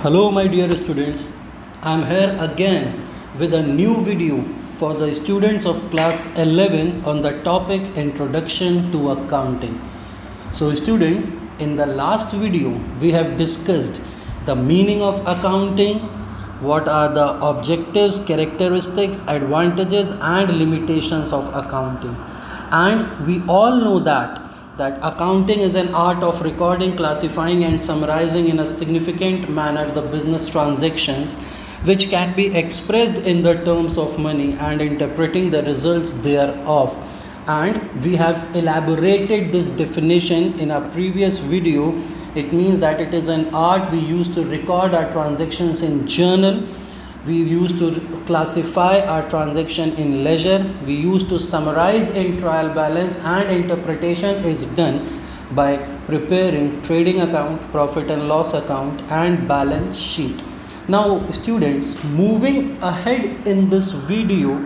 Hello my dear students, I am here again with a new video for the students of class 11 on the topic Introduction to Accounting. So students, in the last video we have discussed the meaning of accounting, what are the objectives, characteristics, advantages and limitations of accounting. And we all know that accounting is an art of recording, classifying and summarizing in a significant manner the business transactions which can be expressed in the terms of money and interpreting the results thereof. And we have elaborated this definition in a previous video. It means that it is an art we use to record our transactions in journal. We used to classify our transaction in ledger. We used to summarize in trial balance, and interpretation is done by preparing trading account, profit and loss account and balance sheet. Now students, moving ahead in this video,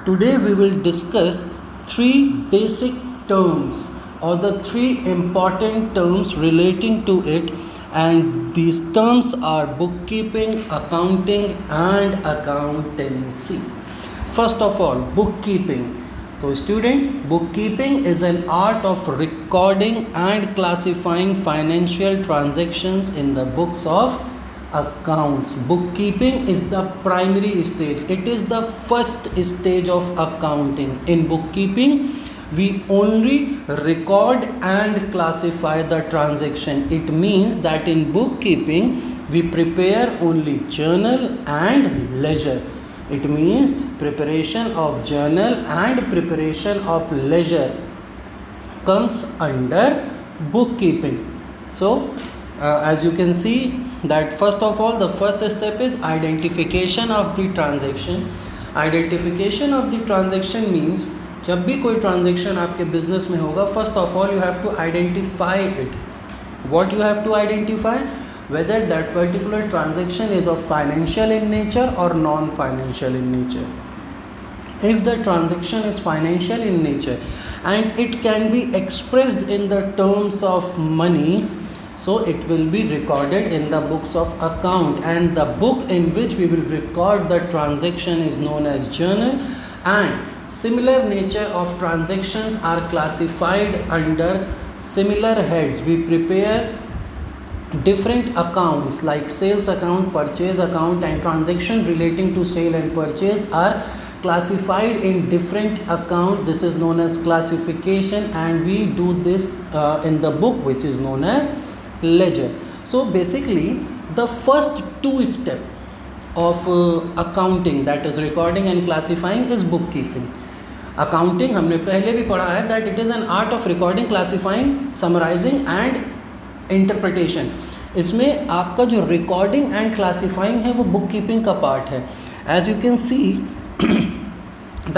today we will discuss three basic terms or the three important terms relating to it, and these terms are bookkeeping, accounting and accountancy. First of all, bookkeeping. So students, bookkeeping is an art of recording and classifying financial transactions in the books of accounts. Bookkeeping is the primary stage. It is the first stage of accounting. In bookkeeping, we only record and classify the transaction. It means that in bookkeeping we prepare only journal and ledger. It means preparation of journal and preparation of ledger comes under bookkeeping. So as you can see that first of all, the first step is identification of the transaction. Identification of the transaction means जब भी कोई transaction आपके business में होगा, first of all you have to identify it. What you have to identify? whether that particular transaction is of financial in nature or non-financial in nature. If the transaction is financial in nature and it can be expressed in the terms of money, so it will be recorded in the books of account, and the book in which we will record the transaction is known as journal. And similar nature of transactions are classified under similar heads. We prepare different accounts like sales account, purchase account, and transaction relating to sale and purchase are classified in different accounts. This is known as classification, and we do this in the book which is known as ledger. So basically the first two steps of accounting, that is recording and classifying, is bookkeeping. Accounting हमने पहले भी पढ़ा है that it is an art of recording, classifying, summarizing and interpretation. इसमें आपका जो recording and classifying है वो bookkeeping का part है. As you can see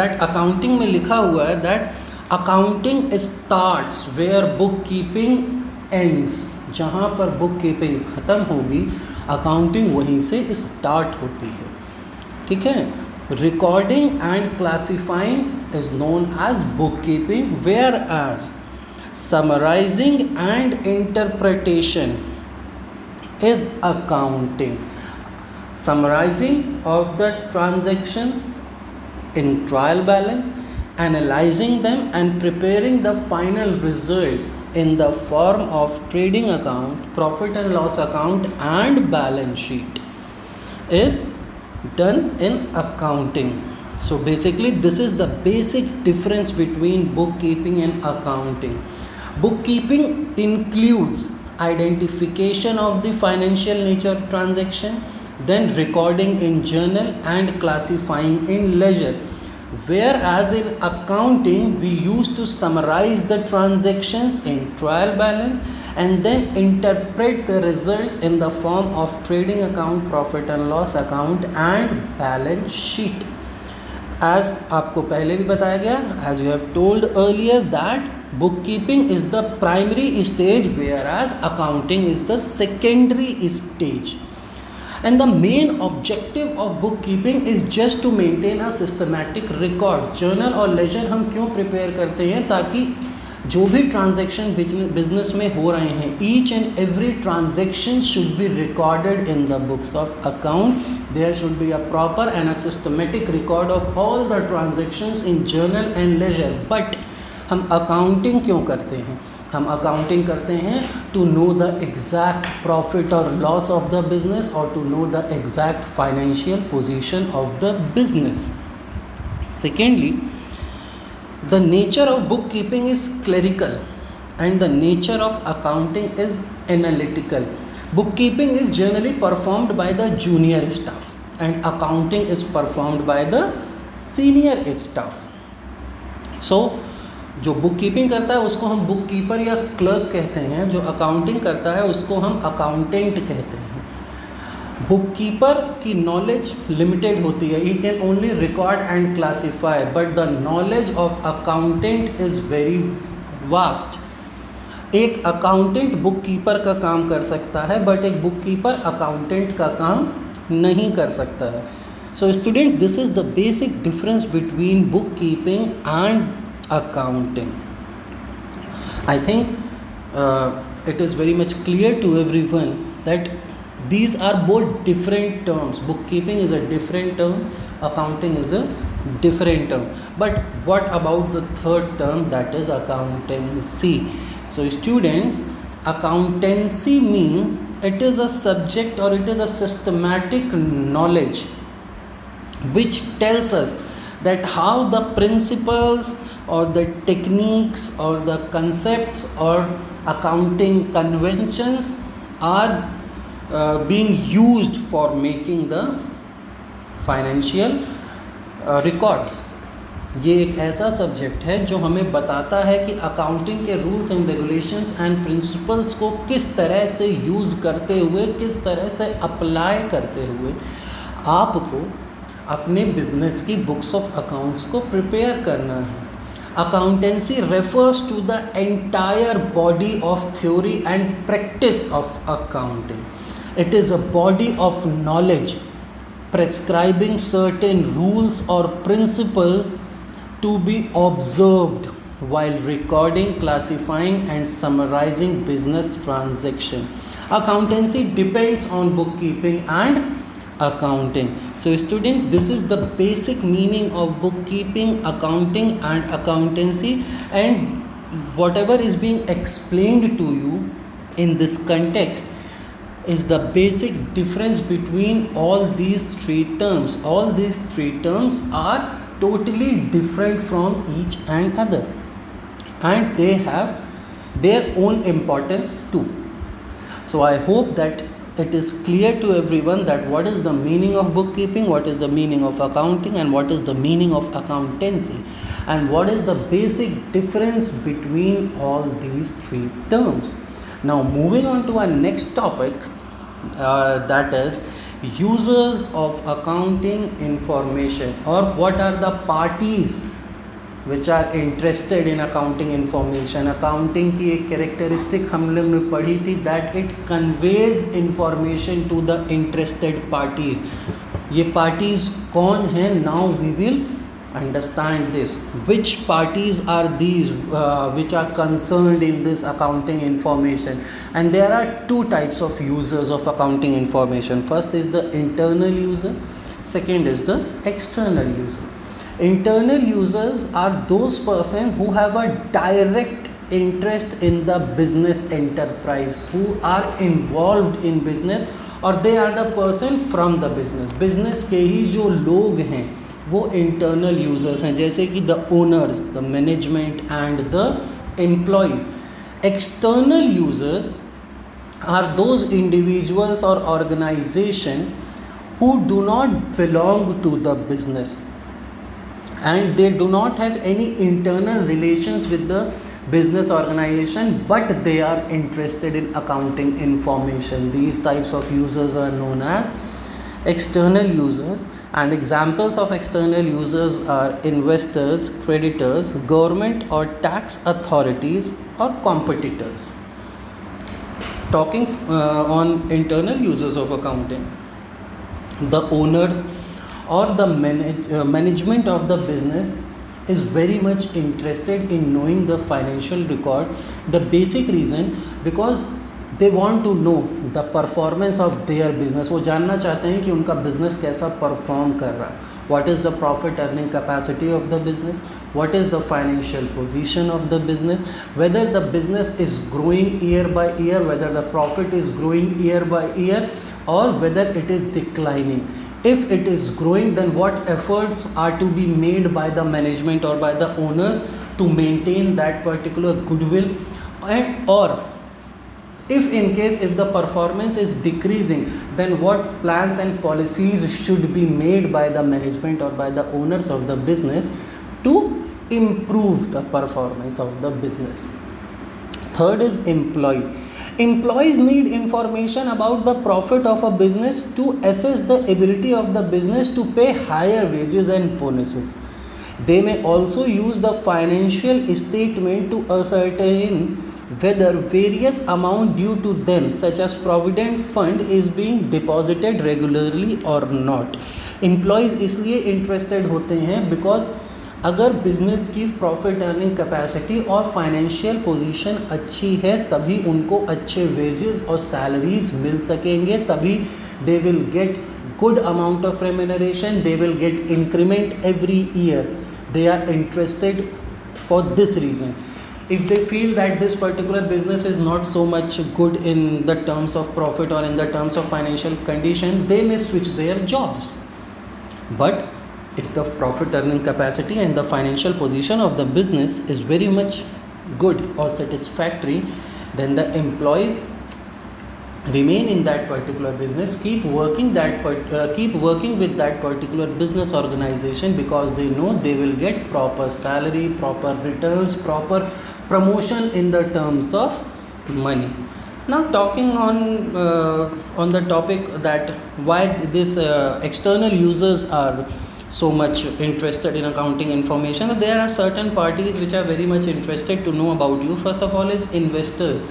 that accounting में लिखा हुआ है that accounting starts where bookkeeping ends. जहाँ पर bookkeeping ख़त्म होगी, accounting वहीं से start होती है. ठीक है? Recording and classifying is known as bookkeeping, whereas summarizing and interpretation is accounting. Summarizing of the transactions in trial balance, analyzing them and preparing the final results in the form of trading account, profit and loss account and balance sheet is done in accounting. So basically this is the basic difference between bookkeeping and accounting. Bookkeeping includes identification of the financial nature transaction, then recording in journal and classifying in ledger, whereas in accounting we used to summarize the transactions in trial balance and then interpret the results in the form of trading account, profit and loss account and balance sheet. As आपको पहले भी बताया गया, as you have told earlier, that bookkeeping is the primary stage whereas accounting is the secondary stage. And the main objective of bookkeeping is just to maintain a systematic record. Journal और ledger हम क्यों prepare करते हैं? ताकि जो भी transaction business में हो रहे हैं, each and every transaction should be recorded in the books of account. There should be a proper and a systematic record of all the transactions in journal and ledger. But हम accounting क्यों करते हैं? हम accounting करते हैं to know the exact profit और loss of the business और to know the exact financial position of the business. Secondly, the nature of bookkeeping is clerical and the nature of accounting is analytical. Bookkeeping is generally performed by the junior staff and accounting is performed by the senior staff. So जो book keeping करता है उसको हम book keeper या clerk कहते हैं, जो accounting करता है उसको हम अकाउंटेंट कहते हैं. बुक कीपर की नॉलेज लिमिटेड होती है, he can only record and classify, but the knowledge of accountant is very vast. एक अकाउंटेंट बुक कीपर का काम कर सकता है, बट एक बुक कीपर अकाउंटेंट का काम नहीं कर सकता है. So students, this is the basic difference between book keeping and accounting. I think it is very much clear to everyone that these are both different terms. Bookkeeping is a different term, accounting is a different term. But what about the third term, that is accountancy? So students, accountancy means it is a subject or it is a systematic knowledge which tells us that how the principles or the techniques or the concepts or accounting conventions are being used for making the financial records. ये एक ऐसा subject है जो हमें बताता है कि accounting के rules and regulations and principles को किस तरह से यूज़ करते हुए, किस तरह से अप्लाई करते हुए आपको अपने बिजनेस की बुक्स ऑफ अकाउंट्स को प्रिपेयर करना है. Accountancy refers to the entire body of theory and practice of accounting. It is a body of knowledge prescribing certain rules or principles to be observed while recording, classifying and summarizing business transaction. Accountancy depends on bookkeeping and accounting. So student, this is the basic meaning of bookkeeping, accounting and accountancy, and whatever is being explained to you in this context is the basic difference between all these three terms. All these three terms are totally different from each and other, and they have their own importance too. So I hope that it is clear to everyone that what is the meaning of bookkeeping, what is the meaning of accounting, and what is the meaning of accountancy, and what is the basic difference between all these three terms. Now moving on to our next topic, that is users of accounting information, or what are the parties which are interested in accounting information. Accounting की एक characteristic हम लोग ने पढ़ी थी, that it conveys information to the interested parties. ये parties कौन हैं? Now we will understand this. Which parties are these which are concerned in this accounting information? And there are two types of users of accounting information. First is the internal user, second is the external user. Internal users are those persons who have a direct interest in the business enterprise, who are involved in business, और they are the person from the business. business के ही जो लोग हैं वो internal users हैं, जैसे कि the owners, the management and the employees. External users are those individuals or organization who do not belong to the business and they do not have any internal relations with the business organization, but they are interested in accounting information. These types of users are known as external users, and examples of external users are investors, creditors, government or tax authorities or competitors. Talking on internal users of accounting, the owners or the management of the business is very much interested in knowing the financial record. The basic reason, because they want to know the performance of their business. वो जानना चाहते हैं कि उनका business कैसा perform कर रहा है. What is the profit earning capacity of the business? What is the financial position of the business? Whether the business is growing year by year, whether the profit is growing year by year, or whether it is declining. If it is growing, then what efforts are to be made by the management or by the owners to maintain that particular goodwill, and or if in case if the performance is decreasing, then what plans and policies should be made by the management or by the owners of the business to improve the performance of the business. Third is employee. Employees need information about the profit of a business to assess the ability of the business to pay higher wages and bonuses. They may also use the financial statement to ascertain whether various amount due to them, such as provident fund, is being deposited regularly or not. Employees इसलिए interested होते हैं because अगर business की profit earning capacity और financial position अच्छी है, तभी उनको अच्छे वेजेस और सैलरीज मिल सकेंगे, तभी they will get good amount of remuneration, they will get increment every year. They are interested for this reason. If they feel that this particular business is not so much good in the terms of profit or in the terms of financial condition, they may switch their jobs. But if the profit earning capacity and the financial position of the business is very much good or satisfactory, then the employees remain in that particular business, keep working with that particular business organization, because they know they will get proper salary, proper returns, proper promotion in the terms of money. Now talking on the topic that why this external users are so much interested in accounting information, there are certain parties which are very much interested to know about you. First of all is investors.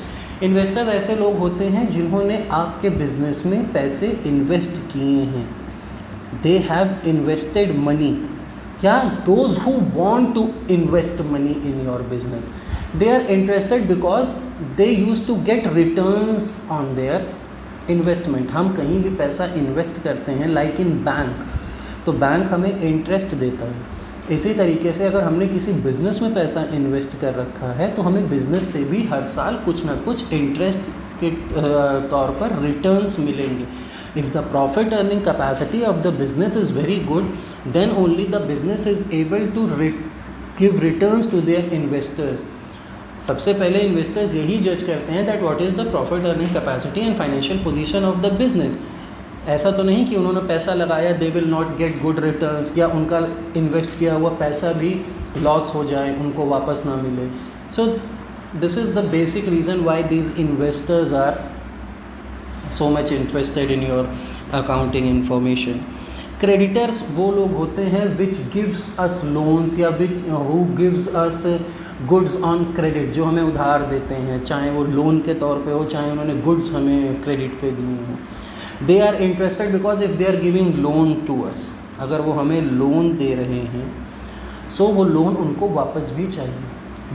Investors ऐसे लोग होते हैं जिन्होंने आपके business में पैसे invest किए हैं. दे हैव इन्वेस्टेड मनी, या those who want to invest money in your business, they are interested because they use to get returns on their investment. हम कहीं भी पैसा इन्वेस्ट करते हैं लाइक इन बैंक, तो बैंक हमें इंटरेस्ट देता है. इसी तरीके से अगर हमने किसी बिज़नेस में पैसा इन्वेस्ट कर रखा है, तो हमें बिज़नेस से भी हर साल कुछ ना कुछ इंटरेस्ट के तौर पर रिटर्न्स मिलेंगे. If the profit earning capacity of the business is very good, then only the business is able to give returns to their investors. सबसे पहले इन्वेस्टर्स यही जज करते हैं that what is the profit earning capacity and financial position of the business. ऐसा तो नहीं कि उन्होंने पैसा लगाया, they will not get good returns, या उनका इन्वेस्ट किया हुआ पैसा भी लॉस हो जाए, उनको वापस ना मिले. So this is the basic reason why these investors are so much interested in your accounting information. Creditors वो लोग होते हैं विच गिव्स अस लोन्स, या which who gives us goods on credit, जो हमें उधार देते हैं, चाहे वो लोन के तौर पे हो, चाहे उन्होंने गुड्स हमें क्रेडिट पे दिए हों. They are interested because if they are giving loan to us, अगर वो हमें लोन दे रहे हैं, सो वो लोन उनको वापस भी चाहिए.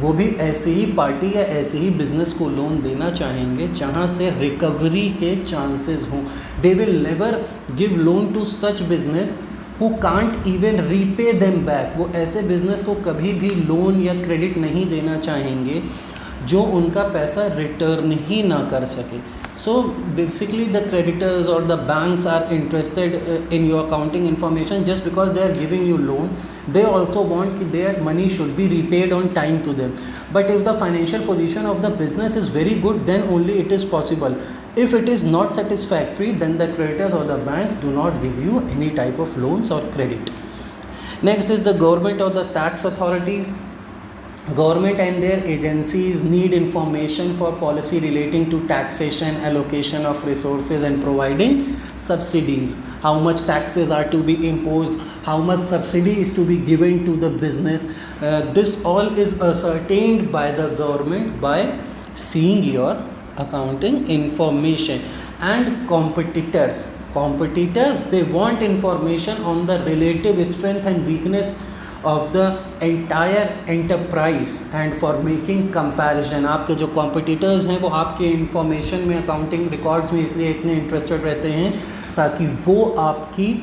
वो भी ऐसे ही पार्टी या ऐसे ही बिजनेस को लोन देना चाहेंगे जहाँ से रिकवरी के चांसेस हों. They will never give loan to such business who can't even repay them back. वो ऐसे बिजनेस को कभी भी लोन या क्रेडिट नहीं देना चाहेंगे जो उनका पैसा रिटर्न ही ना कर सके. So basically the creditors or the banks are interested in your accounting information just because they are giving you loan. They also want that their money should be repaid on time to them. But if the financial position of the business is very good, then only it is possible. If it is not satisfactory, then the creditors or the banks do not give you any type of loans or credit. Next is the government or the tax authorities. Government and their agencies need information for policy relating to taxation, allocation of resources and providing subsidies. How much taxes are to be imposed, how much subsidy is to be given to the business. This all is ascertained by the government by seeing your accounting information. And competitors, they want information on the relative strength and weakness of the entire enterprise and for making comparison. आपके जो competitors हैं वो आपके information में, accounting records में इसलिए इतने interested रहते हैं ताकि वो आपकी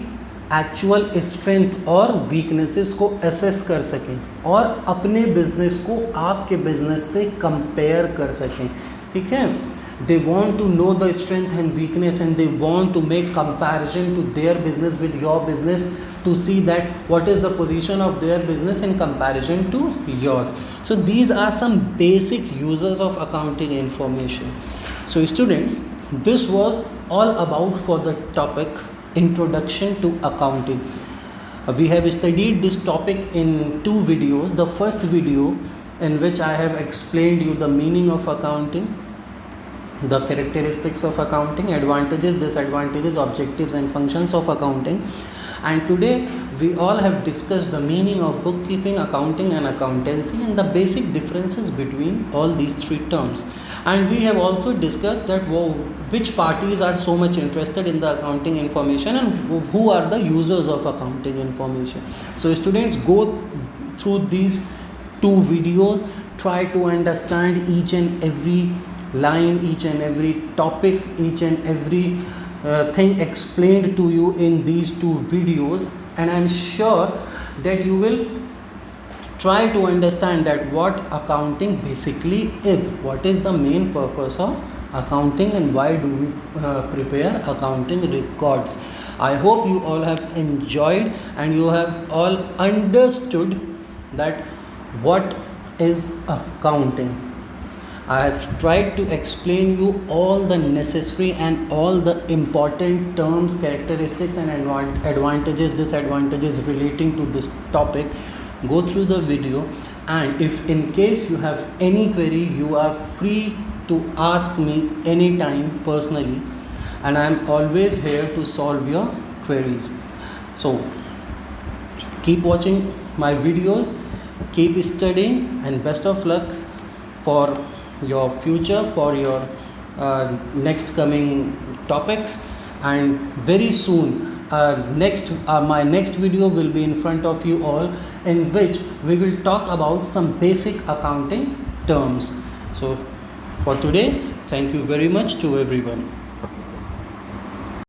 एक्चुअल स्ट्रेंथ और वीकनेसेस को असेस कर सकें और अपने बिजनेस को आपके बिजनेस से कंपेयर कर सकें. ठीक है, they want to know the strength and weakness and they want to make comparison to their business with your business to see that what is the position of their business in comparison to yours. So these are some basic uses of accounting information. So students, this was all about for the topic introduction to accounting. We have studied this topic in 2 videos. The first video in which I have explained you the meaning of accounting, the characteristics of accounting, advantages, disadvantages, objectives and functions of accounting. And today we all have discussed the meaning of bookkeeping, accounting and accountancy and the basic differences between all these 3 terms. And we have also discussed that which parties are so much interested in the accounting information and who are the users of accounting information. So students, go through these 2 videos, try to understand each and every line, each and every topic, each and every thing explained to you in these 2 videos, and I am sure that you will try to understand that what accounting basically is, what is the main purpose of accounting and why do we prepare accounting records. I hope you all have enjoyed and you have all understood that what is accounting. I have tried to explain you all the necessary and all the important terms, characteristics and advantages, disadvantages relating to this topic. Go through the video, and if in case you have any query, you are free to ask me anytime personally, and I am always here to solve your queries. So keep watching my videos, keep studying, and best of luck for your future, for your next coming topics. And very soon my next video will be in front of you all, in which we will talk about some basic accounting terms. So for today, thank you very much to everyone.